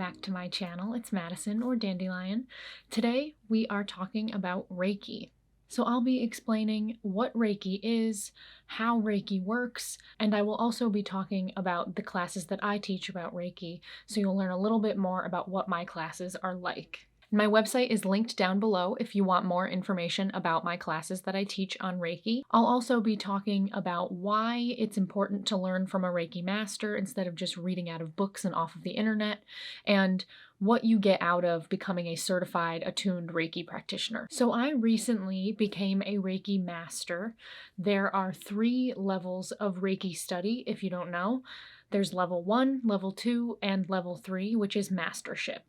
back to my channel. It's Madison or Dandelion. Today we are talking about Reiki. So I'll be explaining what Reiki is, how Reiki works, and I will also be talking about the classes that I teach about Reiki, so you'll learn a little bit more about what my classes are like. My website is linked down below if you want more information about my classes that I teach on Reiki. I'll also be talking about why it's important to learn from a Reiki master instead of just reading out of books and off of the internet, and what you get out of becoming a certified attuned Reiki practitioner. So I recently became a Reiki master. There are 3 levels of Reiki study, if you don't know. There's level 1, level 2, and level 3, which is mastership.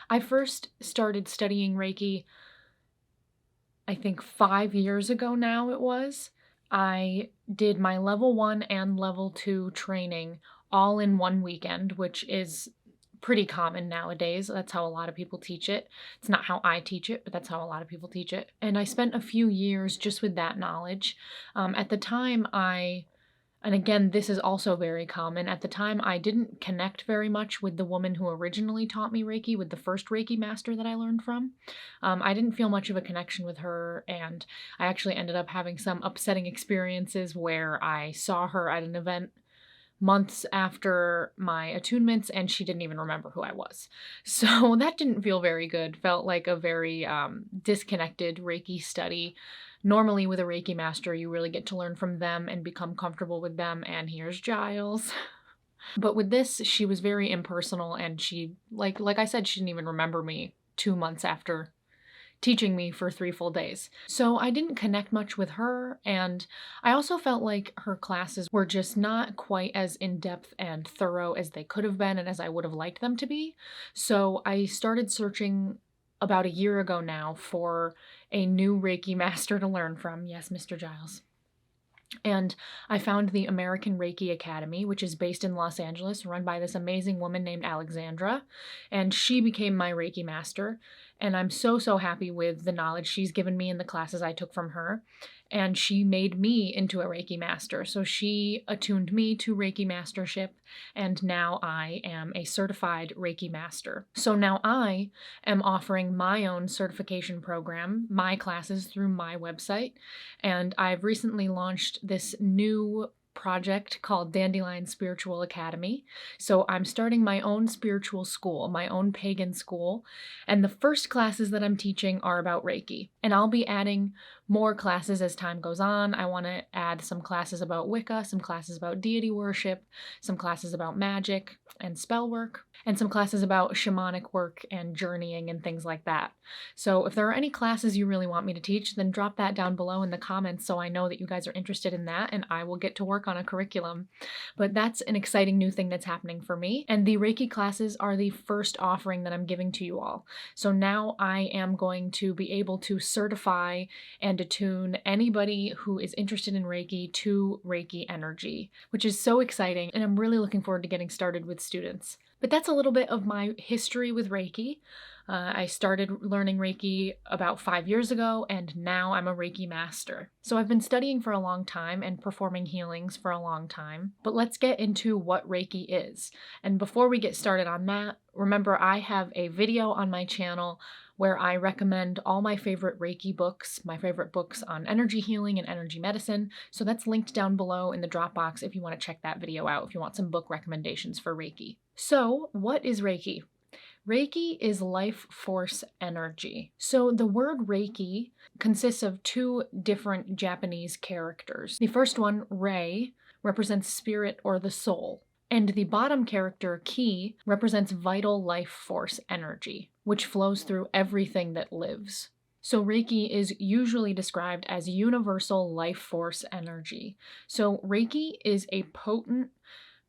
I first started studying Reiki, I think 5 years ago now it was. I did my level 1 and level 2 training all in one weekend, which is pretty common nowadays. That's how a lot of people teach it. It's not how I teach it, but that's how a lot of people teach it. And I spent a few years just with that knowledge. At the time and again, this is also very common. At the time, I didn't connect very much with the woman who originally taught me Reiki, with the first Reiki master that I learned from. I didn't feel much of a connection with her, and I actually ended up having some upsetting experiences where I saw her at an event months after my attunements, and she didn't even remember who I was. So that didn't feel very good. Felt like a very disconnected Reiki study. Normally with a Reiki master, you really get to learn from them and become comfortable with them, and here's Giles. But with this, she was very impersonal, and she, like I said, she didn't even remember me 2 months after teaching me for 3 full days. So I didn't connect much with her, and I also felt like her classes were just not quite as in-depth and thorough as they could have been and as I would have liked them to be. So I started searching about a year ago now for a new Reiki master to learn from. Yes, Mr. Giles. And I found the American Reiki Academy, which is based in Los Angeles, run by this amazing woman named Alexandra, and she became my Reiki master. And I'm so happy with the knowledge she's given me in the classes I took from her. And she made me into a Reiki master. So she attuned me to Reiki mastership, and now I am a certified Reiki master. So now I am offering my own certification program, my classes through my website, and I've recently launched this new project called Dandelion Spiritual Academy. So I'm starting my own spiritual school, my own pagan school, and the first classes that I'm teaching are about Reiki. And I'll be adding more classes as time goes on. I want to add some classes about Wicca, some classes about deity worship, some classes about magic and spell work, and some classes about shamanic work and journeying and things like that. So if there are any classes you really want me to teach, then drop that down below in the comments so I know that you guys are interested in that, and I will get to work on a curriculum. But that's an exciting new thing that's happening for me, and the Reiki classes are the first offering that I'm giving to you all. So now I am going to be able to certify and attune anybody who is interested in Reiki to Reiki energy, which is so exciting, and I'm really looking forward to getting started with students. But that's a little bit of my history with Reiki. I started learning Reiki about 5 years ago, and now I'm a Reiki master. So I've been studying for a long time and performing healings for a long time. But let's get into what Reiki is. And before we get started on that, remember I have a video on my channel where I recommend all my favorite Reiki books, my favorite books on energy healing and energy medicine. So that's linked down below in the drop box if you want to check that video out, if you want some book recommendations for Reiki. So what is Reiki? Reiki is life force energy. So the word Reiki consists of 2 different Japanese characters. The first one, Rei, represents spirit or the soul. And the bottom character, Ki, represents vital life force energy, which flows through everything that lives. So Reiki is usually described as universal life force energy. So Reiki is a potent,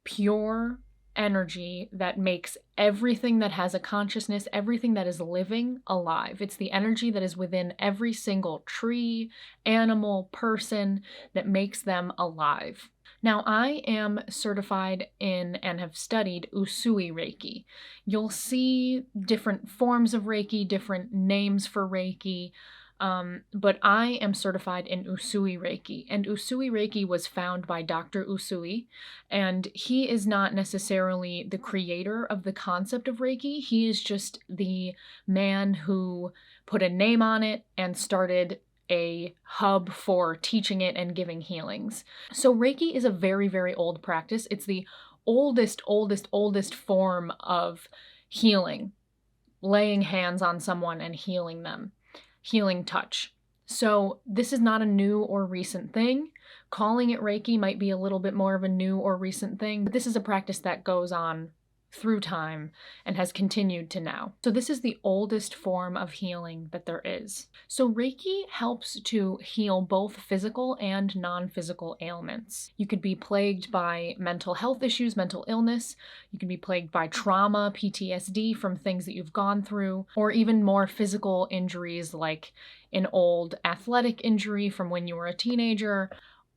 pure energy that makes everything that has a consciousness, everything that is living, alive. It's the energy that is within every single tree, animal, person that makes them alive. Now, I am certified in and have studied Usui Reiki. You'll see different forms of Reiki, different names for Reiki. But I am certified in Usui Reiki, and Usui Reiki was found by Dr. Usui, and he is not necessarily the creator of the concept of Reiki. He is just the man who put a name on it and started a hub for teaching it and giving healings. So Reiki is a very, very old practice. It's the oldest form of healing, laying hands on someone and healing them, healing touch. So this is not a new or recent thing. Calling it Reiki might be a little bit more of a new or recent thing, but this is a practice that goes on through time and has continued to now. So this is the oldest form of healing that there is. So Reiki helps to heal both physical and non-physical ailments. You could be plagued by mental health issues, mental illness. You can be plagued by trauma, PTSD from things that you've gone through, or even more physical injuries like an old athletic injury from when you were a teenager,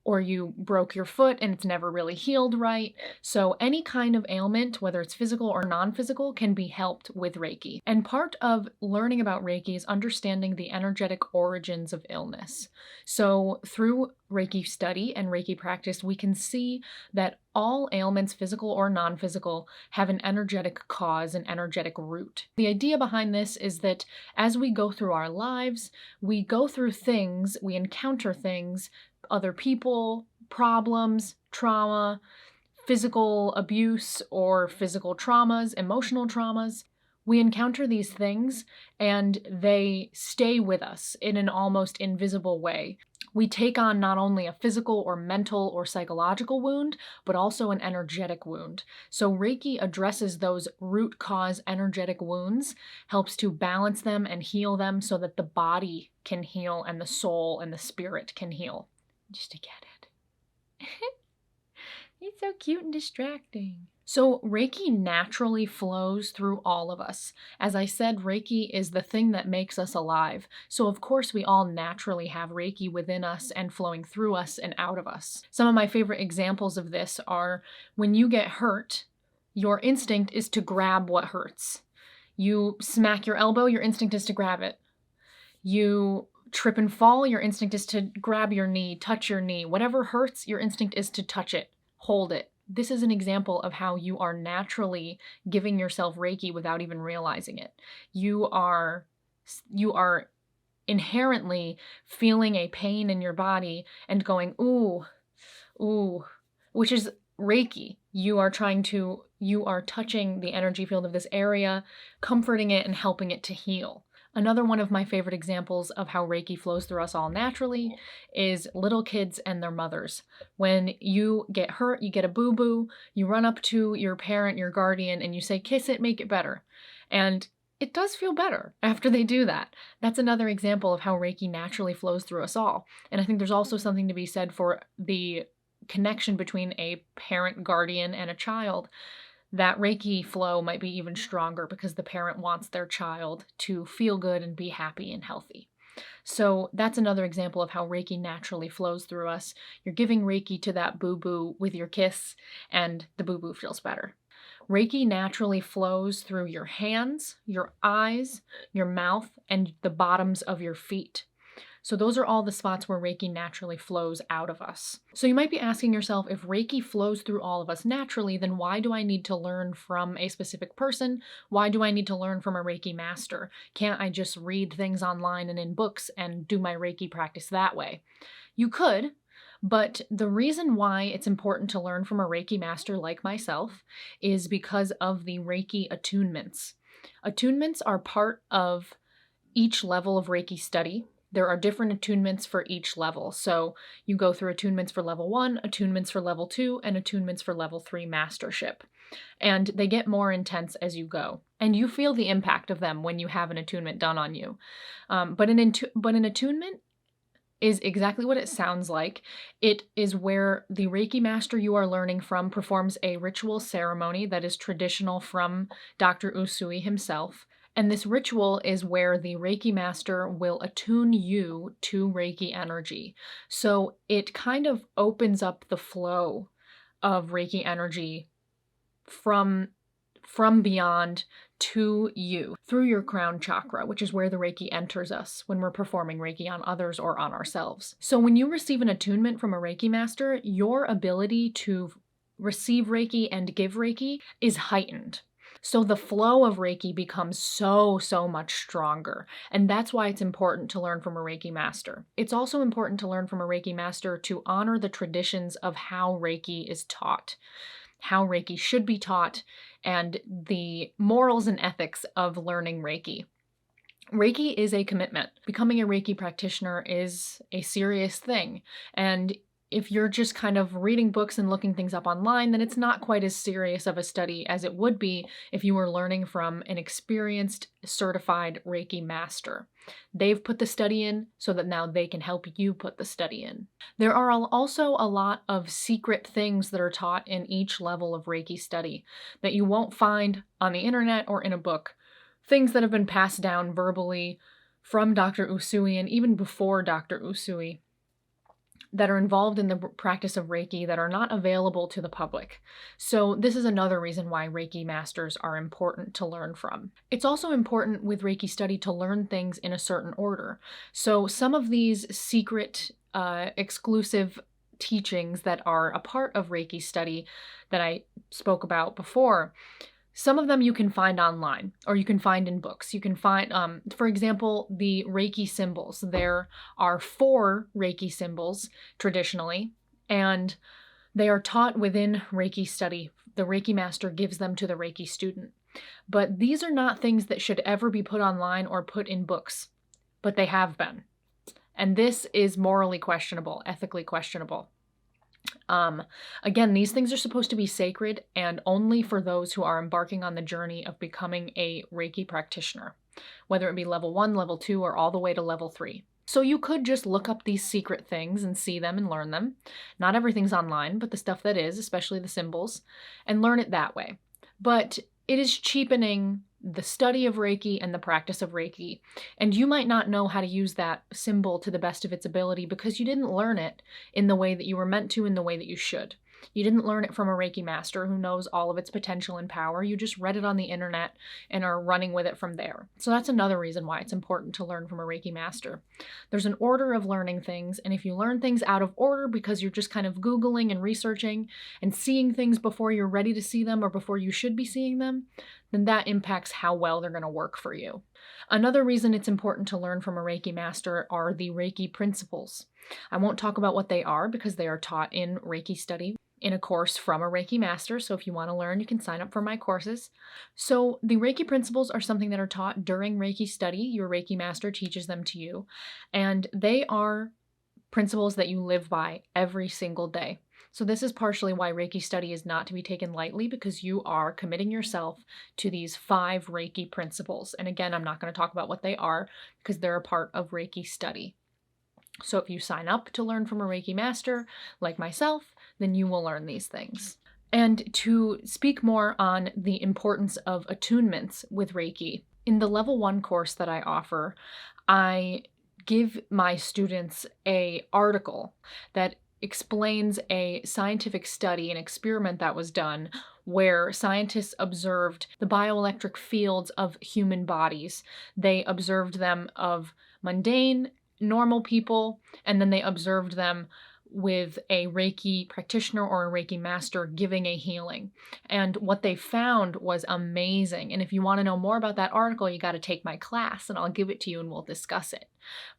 or you broke your foot and it's never really healed right. So any kind of ailment, whether it's physical or non-physical, can be helped with Reiki. And part of learning about Reiki is understanding the energetic origins of illness. So through Reiki study and Reiki practice, we can see that all ailments, physical or non-physical, have an energetic cause, an energetic root. The idea behind this is that as we go through our lives, we go through things, we encounter things, other people, problems, trauma, physical abuse or physical traumas, emotional traumas. We encounter these things and they stay with us in an almost invisible way. We take on not only a physical or mental or psychological wound, but also an energetic wound. So Reiki addresses those root cause energetic wounds, helps to balance them and heal them so that the body can heal and the soul and the spirit can heal. Just to get it. It's so cute and distracting. So Reiki naturally flows through all of us. As I said, Reiki is the thing that makes us alive. So of course we all naturally have Reiki within us and flowing through us and out of us. Some of my favorite examples of this are when you get hurt, your instinct is to grab what hurts. You smack your elbow, your instinct is to grab it. You trip and fall, your instinct is to grab your knee, touch your knee. Whatever hurts, your instinct is to touch it, hold it. This is an example of how you are naturally giving yourself Reiki without even realizing it. You are inherently feeling a pain in your body and going, ooh, ooh, which is Reiki. You are touching the energy field of this area, comforting it and helping it to heal. Another one of my favorite examples of how Reiki flows through us all naturally is little kids and their mothers. When you get hurt, you get a boo-boo, you run up to your parent, your guardian, and you say, kiss it, make it better. And it does feel better after they do that. That's another example of how Reiki naturally flows through us all. And I think there's also something to be said for the connection between a parent, guardian, and a child. That Reiki flow might be even stronger because the parent wants their child to feel good and be happy and healthy. So that's another example of how Reiki naturally flows through us. You're giving Reiki to that boo-boo with your kiss, and the boo-boo feels better. Reiki naturally flows through your hands, your eyes, your mouth, and the bottoms of your feet. So those are all the spots where Reiki naturally flows out of us. So you might be asking yourself, if Reiki flows through all of us naturally, then why do I need to learn from a specific person? Why do I need to learn from a Reiki master? Can't I just read things online and in books and do my Reiki practice that way? You could, but the reason why it's important to learn from a Reiki master like myself is because of the Reiki attunements. Attunements are part of each level of Reiki study. There are different attunements for each level. So you go through attunements for level 1, attunements for level 2, and attunements for level 3 mastership. And they get more intense as you go. And you feel the impact of them when you have an attunement done on you. But an attunement is exactly what it sounds like. It is where the Reiki master you are learning from performs a ritual ceremony that is traditional from Dr. Usui himself. And this ritual is where the Reiki master will attune you to Reiki energy. So it kind of opens up the flow of Reiki energy from from beyond to you through your crown chakra, which is where the Reiki enters us when we're performing Reiki on others or on ourselves. So when you receive an attunement from a Reiki master, your ability to receive Reiki and give Reiki is heightened. So the flow of Reiki becomes so much stronger. And that's why it's important to learn from a Reiki master. It's also important to learn from a Reiki master to honor the traditions of how Reiki is taught, how Reiki should be taught, and the morals and ethics of learning Reiki. Reiki is a commitment. Becoming a Reiki practitioner is a serious thing. And if you're just kind of reading books and looking things up online, then it's not quite as serious of a study as it would be if you were learning from an experienced, certified Reiki master. They've put the study in so that now they can help you put the study in. There are also a lot of secret things that are taught in each level of Reiki study that you won't find on the internet or in a book. Things that have been passed down verbally from Dr. Usui and even before Dr. Usui that are involved in the practice of Reiki that are not available to the public. So this is another reason why Reiki masters are important to learn from. It's also important with Reiki study to learn things in a certain order. So some of these secret, exclusive teachings that are a part of Reiki study that I spoke about before, some of them you can find online or you can find in books. You can find, for example, the Reiki symbols. There are 4 Reiki symbols traditionally, and they are taught within Reiki study. The Reiki master gives them to the Reiki student. But these are not things that should ever be put online or put in books, but they have been. And this is morally questionable, ethically questionable. Again, these things are supposed to be sacred and only for those who are embarking on the journey of becoming a Reiki practitioner, whether it be level 1, level 2, or all the way to level 3. So you could just look up these secret things and see them and learn them. Not everything's online, but the stuff that is, especially the symbols, and learn it that way. But it is cheapening the study of Reiki and the practice of Reiki. And you might not know how to use that symbol to the best of its ability because you didn't learn it in the way that you were meant to, in the way that you should. You didn't learn it from a Reiki master who knows all of its potential and power. You just read it on the internet and are running with it from there. So that's another reason why it's important to learn from a Reiki master. There's an order of learning things, and if you learn things out of order because you're just kind of Googling and researching and seeing things before you're ready to see them or before you should be seeing them, then that impacts how well they're going to work for you. Another reason it's important to learn from a Reiki master are the Reiki principles. I won't talk about what they are because they are taught in Reiki study in a course from a Reiki master. So if you want to learn, you can sign up for my courses. So the Reiki principles are something that are taught during Reiki study. Your Reiki master teaches them to you, and they are principles that you live by every single day. So this is partially why Reiki study is not to be taken lightly, because you are committing yourself to these 5 Reiki principles. And again, I'm not going to talk about what they are because they're a part of Reiki study. So if you sign up to learn from a Reiki master like myself, then you will learn these things. And to speak more on the importance of attunements with Reiki, in the level 1 course that I offer, I give my students an article that explains a scientific study, an experiment that was done where scientists observed the bioelectric fields of human bodies. They observed them of mundane, normal people, and then they observed them with a Reiki practitioner or a Reiki master giving a healing. And what they found was amazing. And if you want to know more about that article, you got to take my class and I'll give it to you and we'll discuss it.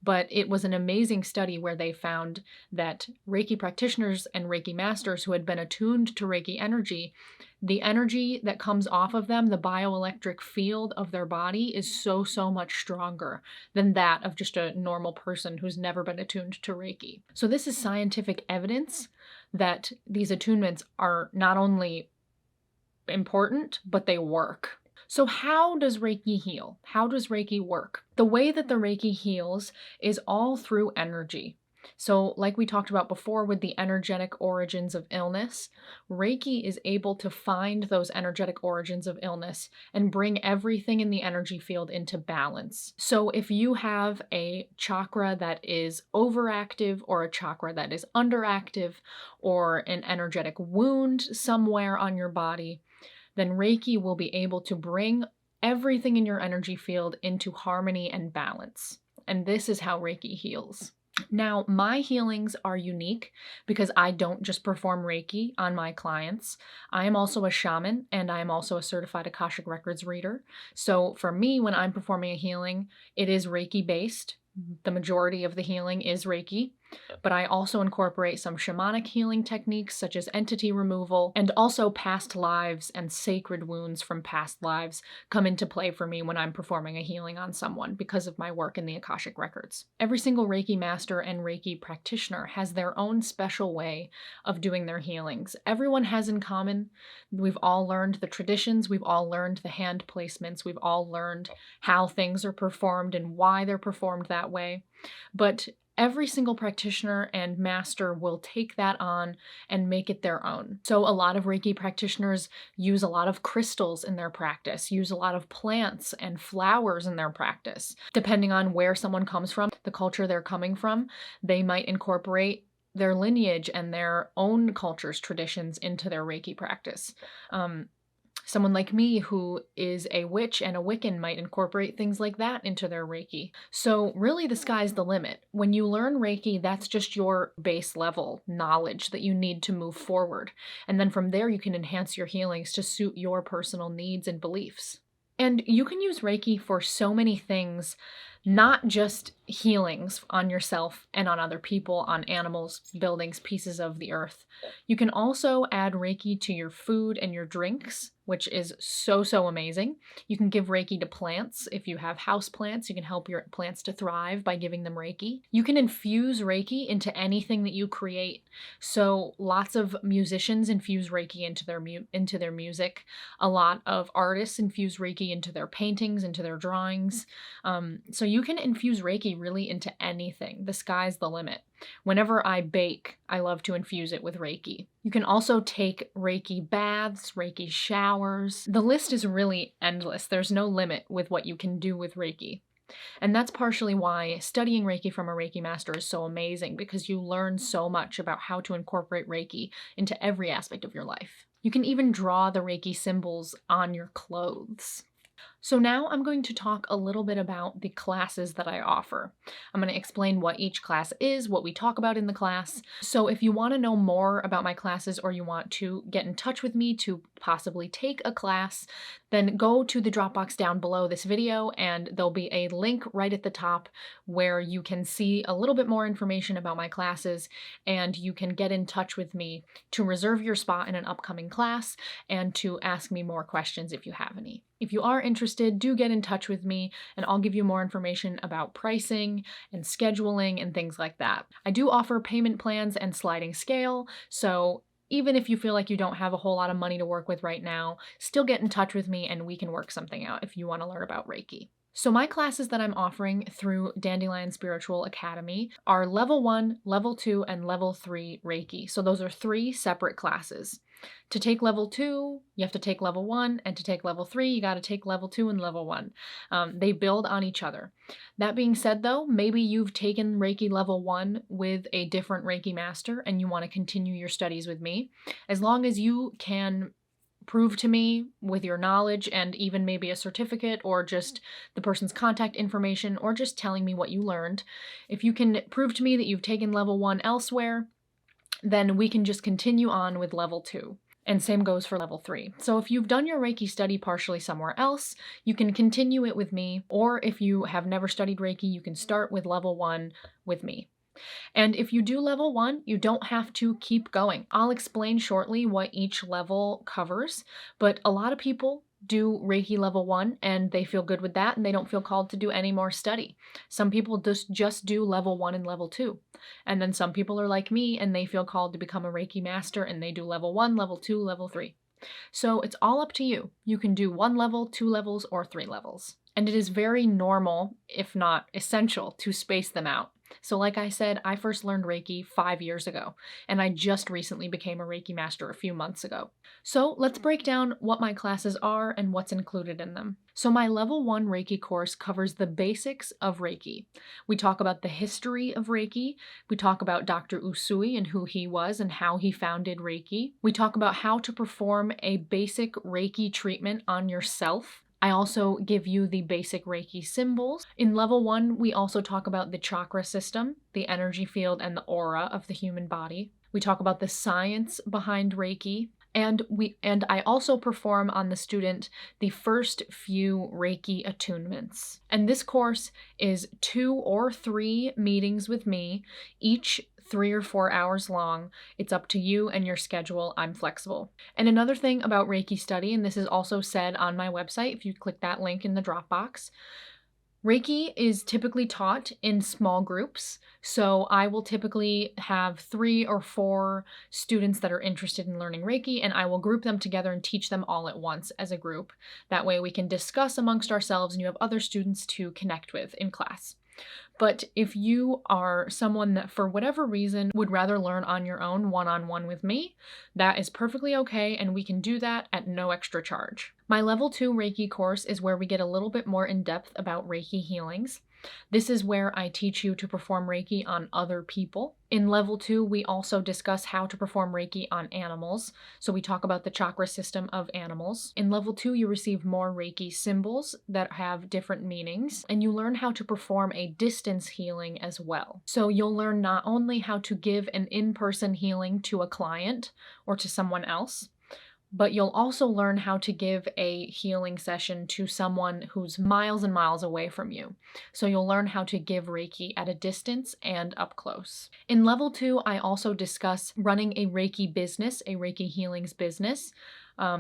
But it was an amazing study where they found that Reiki practitioners and Reiki masters who had been attuned to Reiki energy, the energy that comes off of them, the bioelectric field of their body, is so much stronger than that of just a normal person who's never been attuned to Reiki. So this is scientific evidence that these attunements are not only important, but they work. So how does Reiki heal? How does Reiki work? The way that the Reiki heals is all through energy. So like we talked about before with the energetic origins of illness, Reiki is able to find those energetic origins of illness and bring everything in the energy field into balance. So if you have a chakra that is overactive or a chakra that is underactive or an energetic wound somewhere on your body, then Reiki will be able to bring everything in your energy field into harmony and balance. And this is how Reiki heals. Now, my healings are unique because I don't just perform Reiki on my clients. I am also a shaman and I am also a certified Akashic Records reader. So for me, when I'm performing a healing, it is Reiki based. The majority of the healing is Reiki, but I also incorporate some shamanic healing techniques such as entity removal, and also past lives and sacred wounds from past lives come into play for me when I'm performing a healing on someone because of my work in the Akashic Records. Every single Reiki master and Reiki practitioner has their own special way of doing their healings. Everyone has in common, we've all learned the traditions, we've all learned the hand placements, we've all learned how things are performed and why they're performed that way. But every single practitioner and master will take that on and make it their own. So a lot of Reiki practitioners use a lot of crystals in their practice, use a lot of plants and flowers in their practice. Depending on where someone comes from, the culture they're coming from, they might incorporate their lineage and their own culture's traditions into their Reiki practice. Someone like me who is a witch and a Wiccan might incorporate things like that into their Reiki. So really the sky's the limit. When you learn Reiki, that's just your base level knowledge that you need to move forward. And then from there you can enhance your healings to suit your personal needs and beliefs. And you can use Reiki for so many things, not just healings on yourself and on other people, on animals, buildings, pieces of the earth. You can also add Reiki to your food and your drinks, which is so amazing. You can give Reiki to plants. If you have house plants, you can help your plants to thrive by giving them Reiki. You can infuse Reiki into anything that you create. So lots of musicians infuse Reiki into their music. A lot of artists infuse Reiki into their paintings, into their drawings. So you can infuse Reiki really into anything. The sky's the limit. Whenever I bake, I love to infuse it with Reiki. You can also take Reiki baths, Reiki showers. The list is really endless. There's no limit with what you can do with Reiki. And that's partially why studying Reiki from a Reiki master is so amazing, because you learn so much about how to incorporate Reiki into every aspect of your life. You can even draw the Reiki symbols on your clothes. So now I'm going to talk a little bit about the classes that I offer. I'm going to explain what each class is, what we talk about in the class. So if you want to know more about my classes or you want to get in touch with me to possibly take a class, then go to the Dropbox down below this video and there'll be a link right at the top where you can see a little bit more information about my classes, and you can get in touch with me to reserve your spot in an upcoming class and to ask me more questions if you have any. If you are interested, do get in touch with me and I'll give you more information about pricing and scheduling and things like that. I do offer payment plans and sliding scale, so even if you feel like you don't have a whole lot of money to work with right now, still get in touch with me and we can work something out if you want to learn about Reiki. So my classes that I'm offering through Dandelion Spiritual Academy are level 1, level 2, and level 3 Reiki. So those are 3 separate classes. To take level 2, you have to take level 1, and to take level 3, you got to take level 2 and level 1. They build on each other. That being said though, maybe you've taken Reiki level 1 with a different Reiki master and you want to continue your studies with me. As long as you can prove to me with your knowledge and even maybe a certificate or just the person's contact information or just telling me what you learned, if you can prove to me that you've taken level 1 elsewhere, then we can just continue on with level 2. And same goes for level 3. So if you've done your Reiki study partially somewhere else, you can continue it with me, or if you have never studied Reiki, you can start with level 1 with me. And if you do level 1, you don't have to keep going. I'll explain shortly what each level covers, but a lot of people do Reiki level 1 and they feel good with that and they don't feel called to do any more study. Some people just do level 1 and level 2. And then some people are like me and they feel called to become a Reiki master and they do level 1, level 2, level 3. So it's all up to you. You can do 1 level, 2 levels, or 3 levels. and it is very normal, if not essential, to space them out. So like I said, I first learned Reiki 5 years ago, and I just recently became a Reiki master a few months ago. So let's break down what my classes are and what's included in them. So my level 1 Reiki course covers the basics of Reiki. We talk about the history of Reiki. We talk about Dr. Usui and who he was and how he founded Reiki. We talk about how to perform a basic Reiki treatment on yourself. I also give you the basic Reiki symbols. In level 1, we also talk about the chakra system, the energy field, and the aura of the human body. We talk about the science behind Reiki, and I also perform on the student the first few Reiki attunements. And this course is 2 or 3 meetings with me, each 3 or 4 hours long. It's up to you and your schedule. I'm flexible. And another thing about Reiki study, and this is also said on my website if you click that link in the Dropbox, Reiki is typically taught in small groups, so I will typically have 3 or 4 students that are interested in learning Reiki, and I will group them together and teach them all at once as a group. That way we can discuss amongst ourselves and you have other students to connect with in class. But if you are someone that for whatever reason would rather learn on your own one-on-one with me, that is perfectly okay, and we can do that at no extra charge. My level 2 Reiki course is where we get a little bit more in depth about Reiki healings. This is where I teach you to perform Reiki on other people. In level 2, we also discuss how to perform Reiki on animals. So we talk about the chakra system of animals. In level 2, you receive more Reiki symbols that have different meanings, and you learn how to perform a distance healing as well. So you'll learn not only how to give an in-person healing to a client or to someone else, but you'll also learn how to give a healing session to someone who's miles and miles away from you. So you'll learn how to give Reiki at a distance and up close. In level 2, I also discuss running a Reiki business, a Reiki healings business,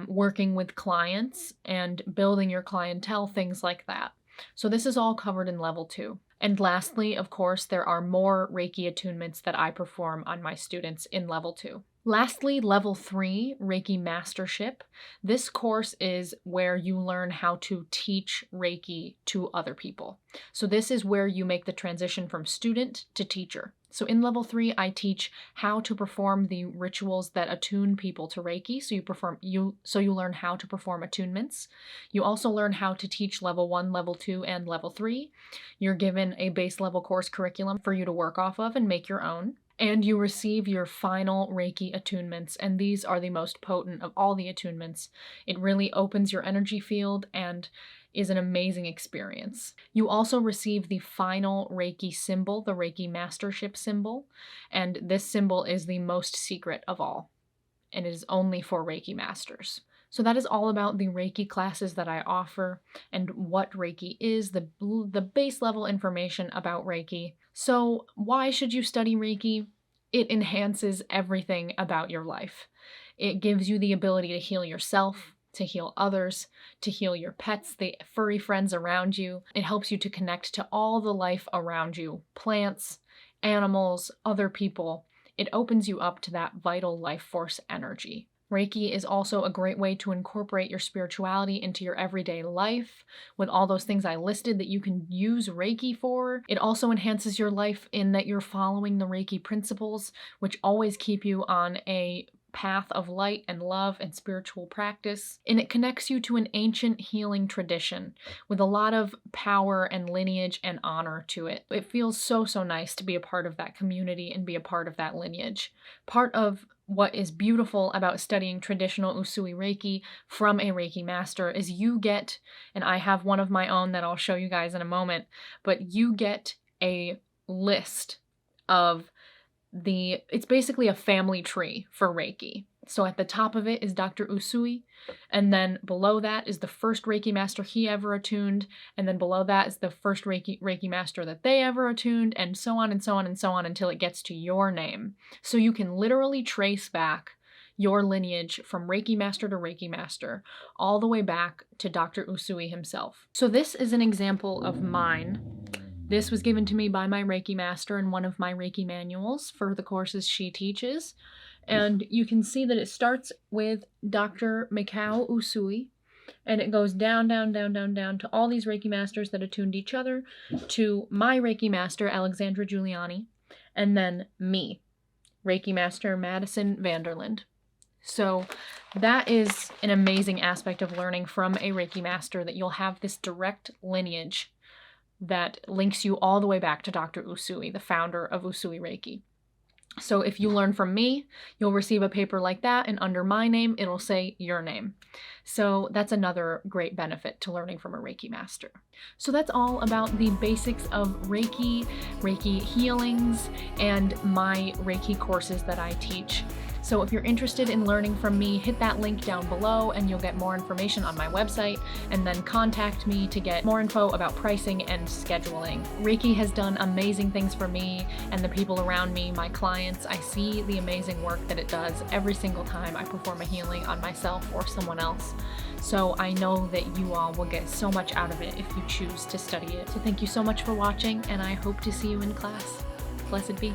working with clients and building your clientele, things like that. So this is all covered in level 2. And lastly, of course, there are more Reiki attunements that I perform on my students in level 2. Lastly, level 3, Reiki Mastership. This course is where you learn how to teach Reiki to other people. So this is where you make the transition from student to teacher. So in level 3, I teach how to perform the rituals that attune people to Reiki. So you learn how to perform attunements. You also learn how to teach level 1, level 2, and level 3. You're given a base level course curriculum for you to work off of and make your own. And you receive your final Reiki attunements, and these are the most potent of all the attunements. It really opens your energy field and is an amazing experience. You also receive the final Reiki symbol, the Reiki Mastership symbol, and this symbol is the most secret of all, and it is only for Reiki Masters. So that is all about the Reiki classes that I offer and what Reiki is, the base level information about Reiki. So why should you study Reiki? It enhances everything about your life. It gives you the ability to heal yourself, to heal others, to heal your pets, the furry friends around you. It helps you to connect to all the life around you, plants, animals, other people. It opens you up to that vital life force energy. Reiki is also a great way to incorporate your spirituality into your everyday life with all those things I listed that you can use Reiki for. It also enhances your life in that you're following the Reiki principles, which always keep you on a path of light and love and spiritual practice. And it connects you to an ancient healing tradition with a lot of power and lineage and honor to it. It feels so nice to be a part of that community and be a part of that lineage. Part of what is beautiful about studying traditional Usui Reiki from a Reiki master is you get, and I have one of my own that I'll show you guys in a moment, but you get a list of it's basically a family tree for Reiki. So at the top of it is Dr. Usui, and then below that is the first Reiki master he ever attuned, and then below that is the first Reiki master that they ever attuned, and so on and so on and so on until it gets to your name. So you can literally trace back your lineage from Reiki master, all the way back to Dr. Usui himself. So this is an example of mine. This was given to me by my Reiki master in one of my Reiki manuals for the courses she teaches. And you can see that it starts with Dr. Mikao Usui, And it goes down, down, down, down, down to all these Reiki masters that attuned each other, to my Reiki master, Alexandra Giuliani, and then me, Reiki Master Madison Vanderland. So that is an amazing aspect of learning from a Reiki master, that you'll have this direct lineage that links you all the way back to Dr. Usui, the founder of Usui Reiki. So if you learn from me, you'll receive a paper like that, and under my name, it'll say your name. So that's another great benefit to learning from a Reiki master. So that's all about the basics of Reiki, Reiki healings, and my Reiki courses that I teach. So if you're interested in learning from me, hit that link down below and you'll get more information on my website, and then contact me to get more info about pricing and scheduling. Reiki has done amazing things for me and the people around me, my clients. I see the amazing work that it does every single time I perform a healing on myself or someone else. So I know that you all will get so much out of it if you choose to study it. So thank you so much for watching, and I hope to see you in class. Blessed be.